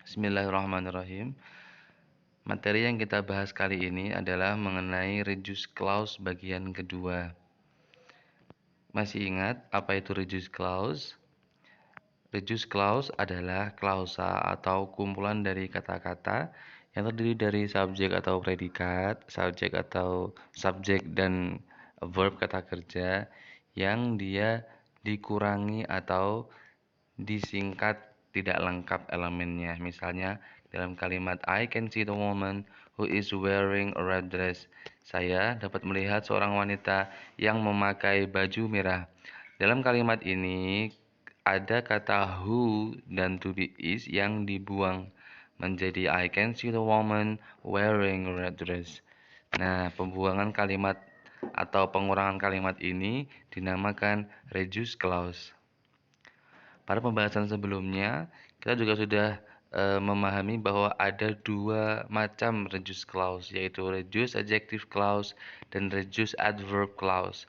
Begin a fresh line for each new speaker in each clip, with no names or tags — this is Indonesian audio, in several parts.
Bismillahirrahmanirrahim. Materi yang kita bahas kali ini adalah mengenai reduced clause bagian kedua. Masih ingat apa itu reduced clause? Reduced clause adalah klausa atau kumpulan dari kata-kata yang terdiri dari subjek atau predikat, subjek dan verb kata kerja yang dia dikurangi atau disingkat tidak lengkap elemennya. Misalnya dalam kalimat I can see the woman who is wearing a red dress. Saya dapat melihat seorang wanita yang memakai baju merah. Dalam kalimat ini ada kata who dan to be is yang dibuang menjadi I can see the woman wearing a red dress. Nah, pembuangan kalimat atau pengurangan kalimat ini dinamakan reduced clause. Pada pembahasan sebelumnya, kita juga sudah memahami bahwa ada dua macam reduced clause, yaitu reduced adjective clause dan reduced adverb clause.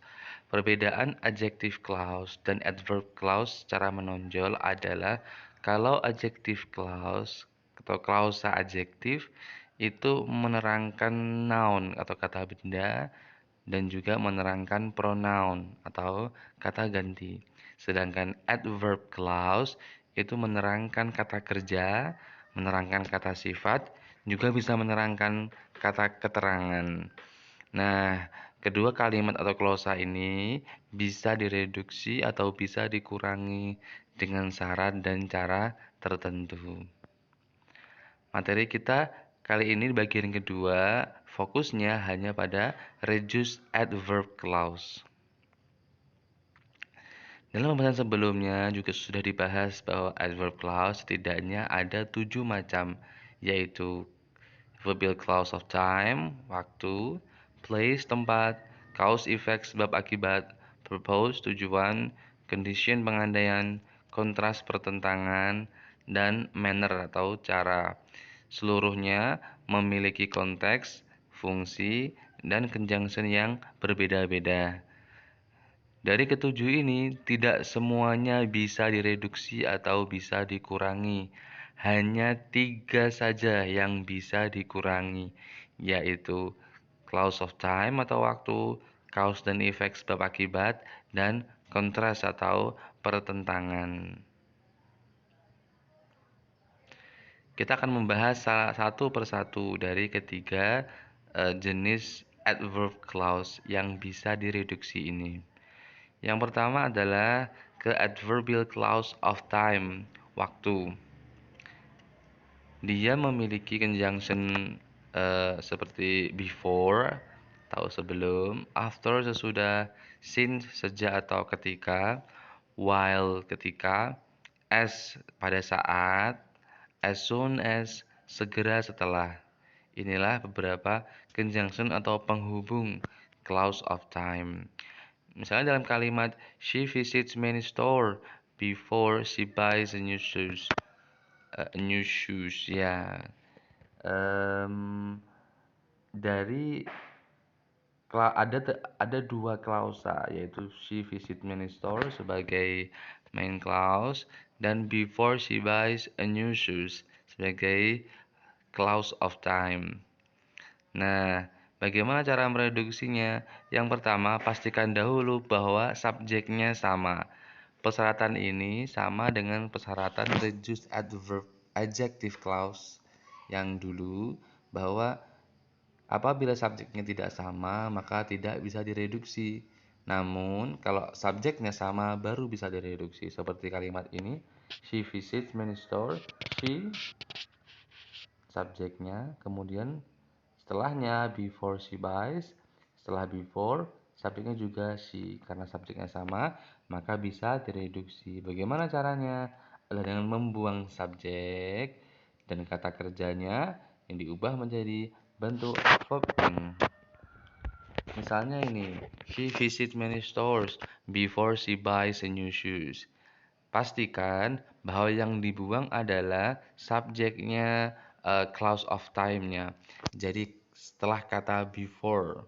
Perbedaan adjective clause dan adverb clause secara menonjol adalah kalau adjective clause atau klausa adjektif itu menerangkan noun atau kata benda dan juga menerangkan pronoun atau kata ganti. Sedangkan adverb clause itu menerangkan kata kerja, menerangkan kata sifat, juga bisa menerangkan kata keterangan. Nah, kedua kalimat atau klausa ini bisa direduksi atau bisa dikurangi dengan syarat dan cara tertentu. Materi kita kali ini di bagian kedua, fokusnya hanya pada reduced adverb clause. Dalam pembahasan sebelumnya juga sudah dibahas bahwa adverb clause setidaknya ada 7 macam, yaitu verbal clause of time, waktu, place, tempat, cause effect, sebab akibat, purpose, tujuan, condition, pengandaian, kontras, pertentangan, dan manner atau cara. Seluruhnya memiliki konteks, fungsi, dan conjunction yang berbeda-beda. Dari ketujuh ini, tidak semuanya bisa direduksi atau bisa dikurangi. Hanya 3 saja yang bisa dikurangi, yaitu clause of time atau waktu, cause dan effect sebab akibat, dan kontras atau pertentangan. Kita akan membahas salah satu persatu dari ketiga jenis adverb clause yang bisa direduksi ini. Yang pertama adalah ke adverbial clause of time, waktu. Dia memiliki conjunction seperti before, atau sebelum, after, sesudah, since, sejak atau ketika, while, ketika, as, pada saat, as soon as, segera setelah. Inilah beberapa conjunction atau penghubung clause of time. Misalnya dalam kalimat she visits many store before she buys a new shoes. New shoes ya. Dari ada dua klausa, yaitu she visit many store sebagai main clause dan before she buys a new shoes sebagai clause of time. Nah, bagaimana cara mereduksinya? Yang pertama, pastikan dahulu bahwa subjeknya sama. Persyaratan ini sama dengan persyaratan reduced adjective clause yang dulu, bahwa apabila subjeknya tidak sama, maka tidak bisa direduksi. Namun, kalau subjeknya sama, baru bisa direduksi. Seperti kalimat ini, she visits many stores, she, subjeknya, kemudian setelahnya before she buys, setelah before subjeknya juga she, karena subjeknya sama maka bisa direduksi. Bagaimana caranya? Adalah dengan membuang subjek dan kata kerjanya yang diubah menjadi bentuk verb ing. Misalnya ini, she visits many stores before she buys a new shoes. Pastikan bahwa yang dibuang adalah subjeknya, clause of time-nya. Jadi setelah kata before.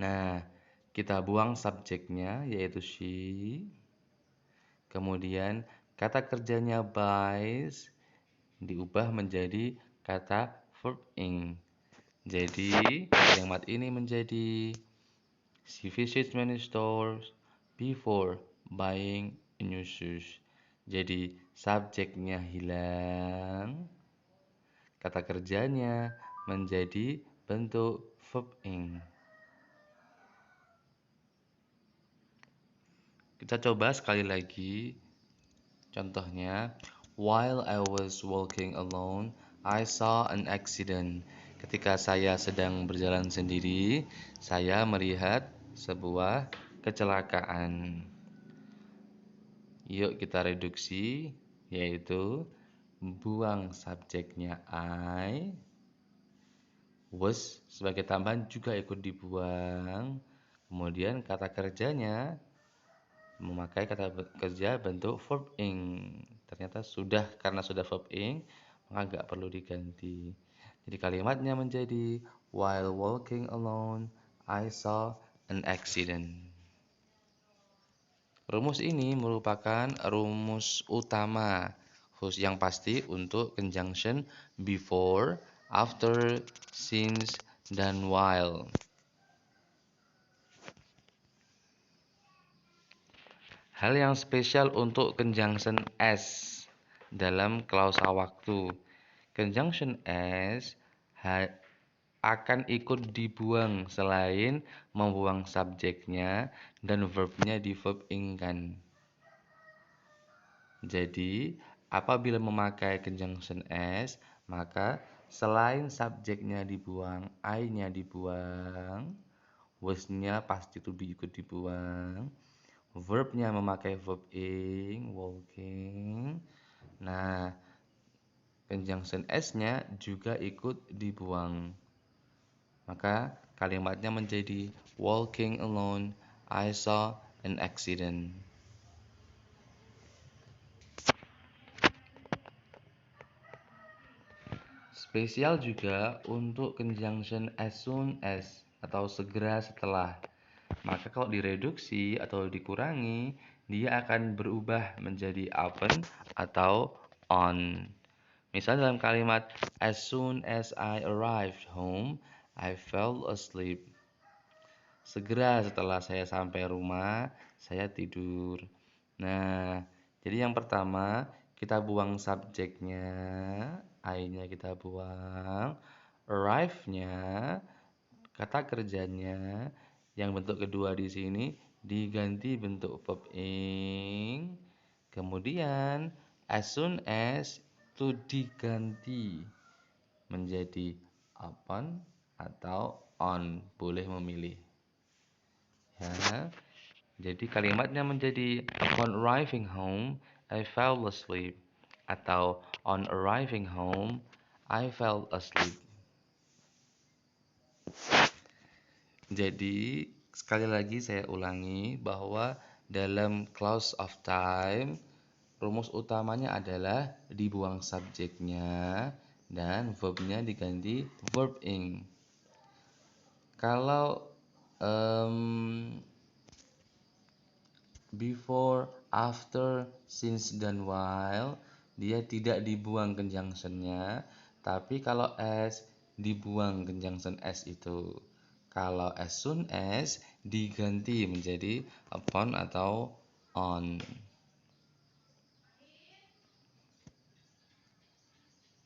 Nah, kita buang subjeknya yaitu she. Kemudian Kata kerjanya buys diubah menjadi kata verb ing. Jadi, kalimat ini menjadi she visits many stores before buying a new shoes. Jadi, subjeknya hilang, kata kerjanya menjadi bentuk verb ing. Kita coba sekali lagi. Contohnya, while I was walking alone, I saw an accident. Ketika saya sedang berjalan sendiri, saya melihat sebuah kecelakaan. Yuk kita reduksi, yaitu buang subjeknya I, was sebagai tambahan juga ikut dibuang. Kemudian kata kerjanya memakai kata kerja bentuk verb ing. Ternyata karena sudah verb ing, maka nggak perlu diganti. Jadi kalimatnya menjadi while walking alone, I saw an accident. Rumus ini merupakan rumus utama khusus yang pasti untuk conjunction before, after, since, dan while. Hal yang spesial untuk conjunction as dalam klausa waktu. Conjunction as akan ikut dibuang selain membuang subjeknya dan verbnya di verb ing-kan. Jadi, apabila memakai conjunction as, maka selain subjeknya dibuang, I-nya dibuang, was-nya pasti to be ikut dibuang, verbnya memakai verb ing, walking. Nah, conjunction s-nya juga ikut dibuang. Maka kalimatnya menjadi walking alone, I saw an accident. Spesial juga untuk conjunction as soon as atau segera setelah. Maka kalau direduksi atau dikurangi, dia akan berubah menjadi upon atau on. Misal dalam kalimat as soon as I arrived home, I fell asleep. Segera setelah saya sampai rumah, saya tidur. Nah, jadi yang pertama kita buang subjeknya, I-nya kita buang, arrive-nya, kata kerjanya, yang bentuk kedua di sini diganti bentuk verb ing. Kemudian as soon as itu diganti menjadi upon atau on, boleh memilih. Ya. Jadi kalimatnya menjadi upon arriving home, I fell asleep. Atau on arriving home, I fell asleep. Jadi sekali lagi saya ulangi bahwa dalam clause of time, rumus utamanya adalah dibuang subjeknya dan verbnya diganti verb ing. Kalau before, after, since, dan while dia tidak dibuang conjunctionnya, tapi kalau as dibuang conjunction as itu. Kalau as soon as diganti menjadi upon atau on.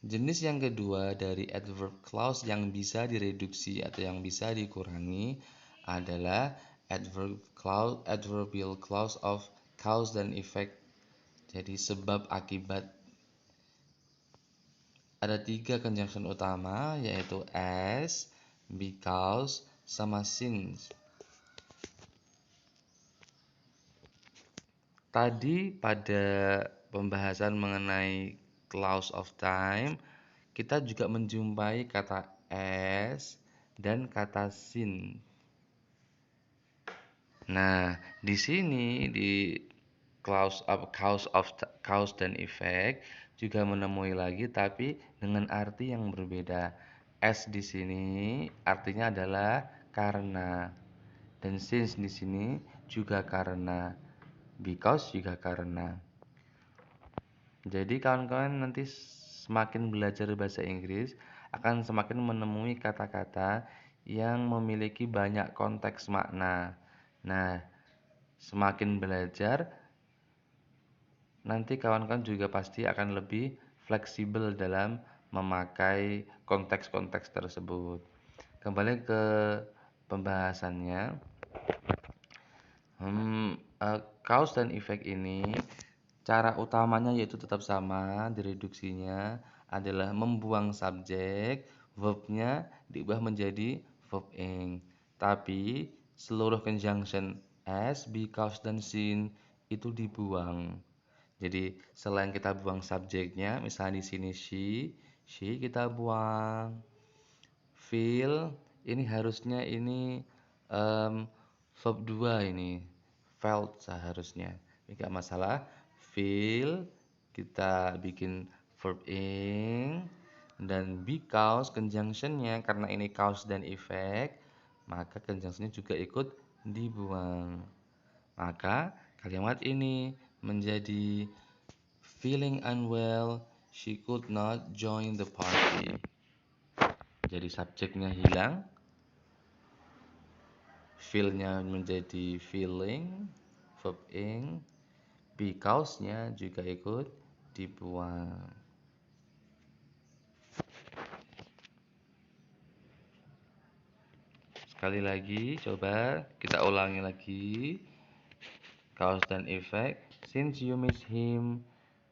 Jenis yang kedua dari adverb clause yang bisa direduksi atau yang bisa dikurangi adalah adverbial clause of cause dan effect. Jadi sebab akibat. Ada 3 conjunction utama, yaitu as, because, sama since. Tadi pada pembahasan mengenai clause of time, kita juga menjumpai kata as dan kata since. Nah, di sini di cause dan effect juga menemui lagi tapi dengan arti yang berbeda. As di sini artinya adalah karena, dan since di sini juga karena, because juga karena. Jadi kawan-kawan nanti semakin belajar bahasa Inggris akan semakin menemui kata-kata yang memiliki banyak konteks makna. Nah, semakin belajar nanti kawan-kawan juga pasti akan lebih fleksibel dalam memakai konteks-konteks tersebut. Kembali ke pembahasannya. Cause dan efek ini cara utamanya yaitu tetap sama, direduksinya adalah membuang subjek, verbnya diubah menjadi verb ing. Tapi seluruh conjunction as, because, dan since itu dibuang. Jadi selain kita buang subjeknya, misalnya di sini she kita buang. Feel ini harusnya ini verb 2 ini. Felt seharusnya. Ini enggak masalah. Feel kita bikin verb ing dan because conjunctionnya karena ini cause dan effect, maka conjunctionnya juga ikut dibuang. Maka kalimat ini menjadi feeling unwell, she could not join the party. Jadi subjeknya hilang, feel-nya menjadi feeling, verb ing, because-nya juga ikut dibuang. Sekali lagi, coba kita ulangi lagi. Cause dan effect. Since you miss him,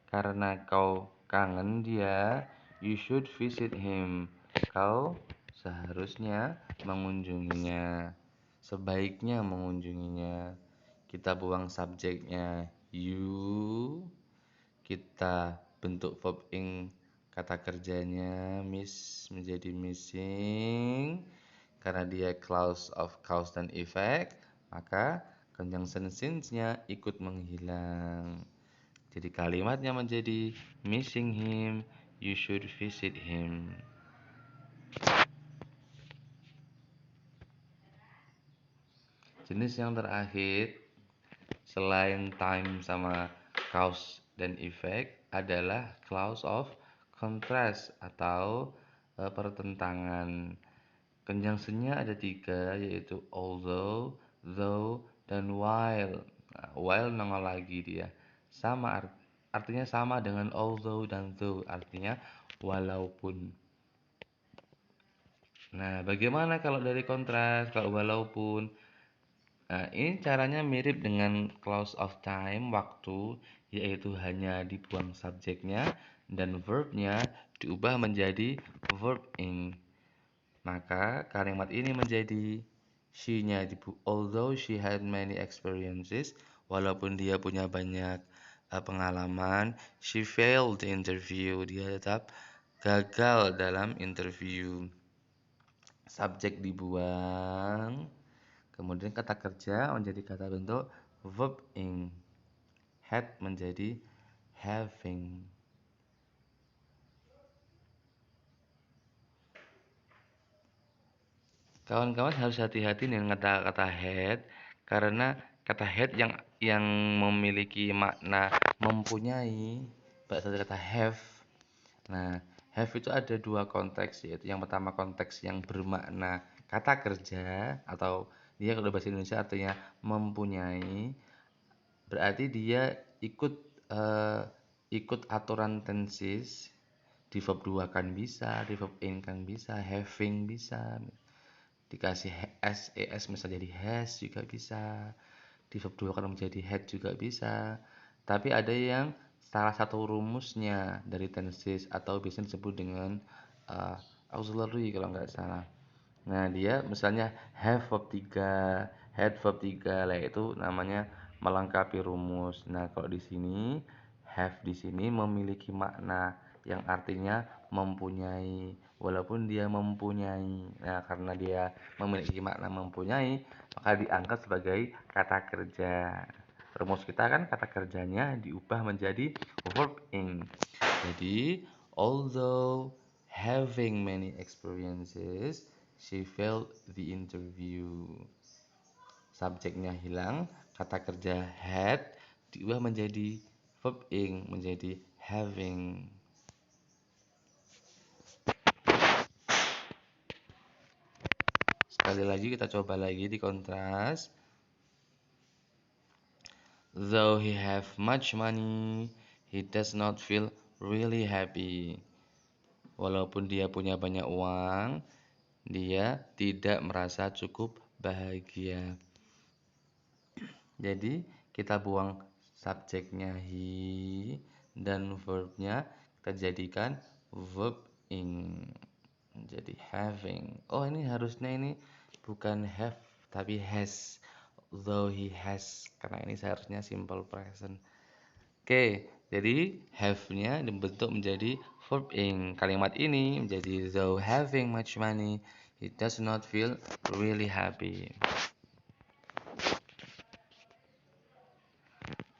karena kau kangen dia, you should visit him. Kau seharusnya mengunjunginya. Sebaiknya mengunjunginya. Kita buang subjeknya you, kita bentuk verb ing kata kerjanya miss menjadi missing karena dia clause of cause dan effect, maka conjunction since-nya ikut menghilang. Jadi kalimatnya menjadi missing him, you should visit him. Jenis yang terakhir selain time sama cause dan effect adalah clause of contrast atau pertentangan. Conjunction-nya ada 3 yaitu although, though, dan while. Nah, while nongol lagi dia. Sama artinya sama dengan although dan though, artinya walaupun. Nah, bagaimana kalau dari kontras, kalau walaupun? Nah, ini caranya mirip dengan clause of time, waktu, yaitu hanya dibuang subjeknya dan verbnya diubah menjadi verb ing. Maka kalimat ini menjadi she-nya although she had many experiences, walaupun dia punya banyak pengalaman, she failed the interview, dia tetap gagal dalam interview. Subjek dibuang, kemudian kata kerja menjadi kata bentuk verb ing. Had menjadi having. Kawan-kawan harus hati-hati dengan kata-kata had karena kata had yang memiliki makna mempunyai, berasal dari kata have. Nah, have itu ada 2 konteks, yaitu yang pertama konteks yang bermakna kata kerja atau dia kalau bahasa Indonesia artinya mempunyai, berarti dia ikut aturan tenses. Di verb 2 kan bisa, di verb ing kan bisa, having bisa. Dikasih es misalnya jadi has juga bisa, di verb 2 kan menjadi had juga bisa. Tapi ada yang salah satu rumusnya dari tenses atau biasanya disebut dengan auxiliary kalau nggak salah. Nah, dia misalnya have verb 3, had verb 3 lah, itu namanya melengkapi rumus. Nah, kalau di sini have di sini memiliki makna yang artinya mempunyai, walaupun dia mempunyai. Nah, karena dia memiliki makna mempunyai, maka diangkat sebagai kata kerja. Rumus kita kan kata kerjanya diubah menjadi verb ing. Jadi, although having many experiences, she failed the interview. Subjeknya hilang, kata kerja had diubah menjadi verb ing menjadi having. Sekali lagi kita coba lagi di kontras. Though he have much money, he does not feel really happy. Walaupun dia punya banyak uang, dia tidak merasa cukup bahagia. Jadi kita buang subjeknya he dan verbnya kita jadikan verb ing. Jadi having. Oh, ini harusnya ini bukan have tapi has. Though he has, karena ini seharusnya simple present. Oke, jadi have-nya dibentuk menjadi verb ing. Kalimat ini menjadi though having much money, he does not feel really happy.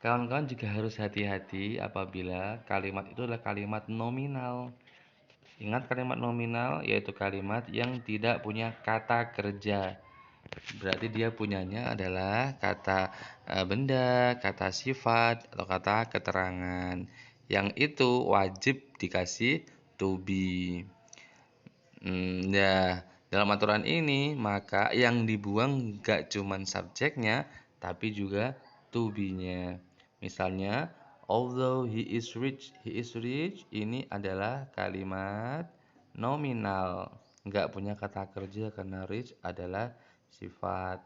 Kawan-kawan juga harus hati-hati apabila kalimat itu adalah kalimat nominal. Ingat, kalimat nominal yaitu kalimat yang tidak punya kata kerja. Berarti dia punyanya adalah kata benda, kata sifat, atau kata keterangan. Yang itu wajib dikasih to be. Nah, dalam aturan ini maka yang dibuang gak cuman subjeknya, tapi juga to be-nya. Misalnya, although he is rich ini adalah kalimat nominal, nggak punya kata kerja karena rich adalah sifat.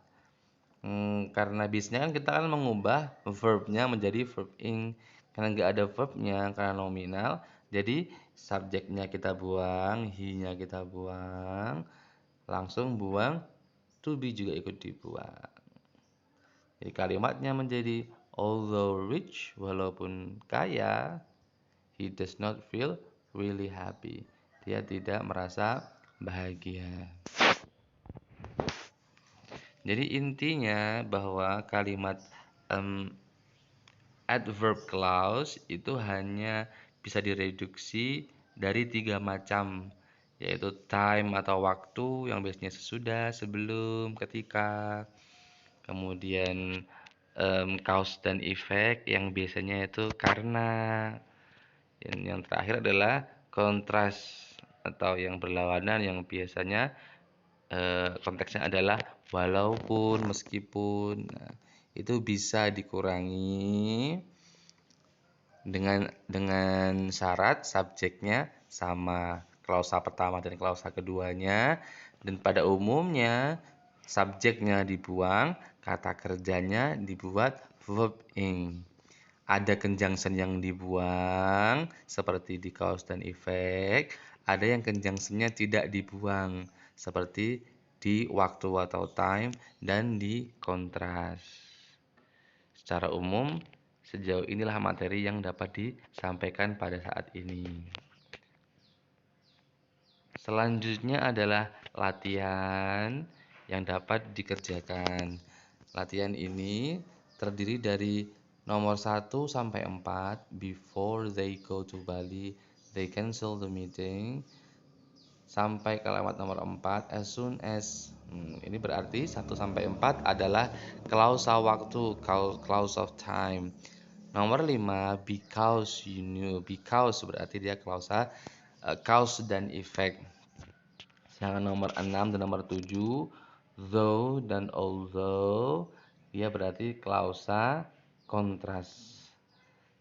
Karena bisnya kan kita kan mengubah verbnya menjadi verb ing. Karena nggak ada verbnya, karena nominal, jadi subjeknya kita buang, he-nya kita buang, langsung buang to be juga ikut dibuang. Jadi kalimatnya menjadi although rich, walaupun kaya, he does not feel really happy. Dia tidak merasa bahagia. Jadi intinya bahwa kalimat adverb clause itu hanya bisa direduksi dari 3 macam, yaitu time atau waktu yang biasanya sesudah, sebelum, ketika. Kemudian cause dan effect yang biasanya itu karena. Dan yang terakhir adalah kontras atau yang berlawanan yang biasanya konteksnya adalah walaupun, meskipun. Nah, itu bisa dikurangi dengan syarat subjeknya sama, klausa pertama dan klausa keduanya, dan pada umumnya subjeknya dibuang, kata kerjanya dibuat verb ing. Ada conjunction yang dibuang seperti di cause dan effect, ada yang conjunctionnya tidak dibuang seperti di waktu atau time dan di kontras. Secara umum, sejauh inilah materi yang dapat disampaikan pada saat ini. Selanjutnya adalah latihan yang dapat dikerjakan. Latihan ini terdiri dari nomor 1 sampai 4. Before they go to Bali, they cancel the meeting. Sampai kalimat nomor 4, as soon as. Ini berarti 1 sampai 4 adalah klausa waktu, clause of time. Nomor 5, because you knew. Because berarti dia klausa cause dan effect. Sedangkan nomor 6 dan nomor 7, though dan although, dia berarti klausa kontras.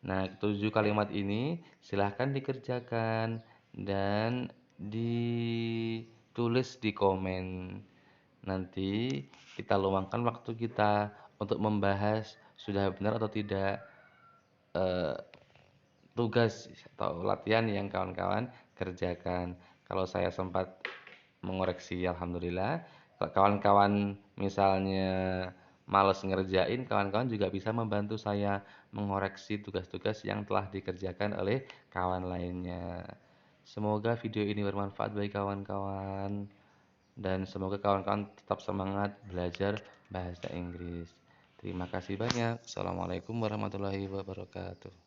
Nah, 7 kalimat ini silahkan dikerjakan dan ditulis di komen. Nanti kita luangkan waktu kita untuk membahas sudah benar atau tidak tugas atau latihan yang kawan-kawan kerjakan. Kalau saya sempat mengoreksi, alhamdulillah. Kalau kawan-kawan misalnya males ngerjain, kawan-kawan juga bisa membantu saya mengoreksi tugas-tugas yang telah dikerjakan oleh kawan lainnya. Semoga video ini bermanfaat bagi kawan-kawan dan semoga kawan-kawan tetap semangat belajar bahasa Inggris. Terima kasih banyak. Assalamualaikum warahmatullahi wabarakatuh.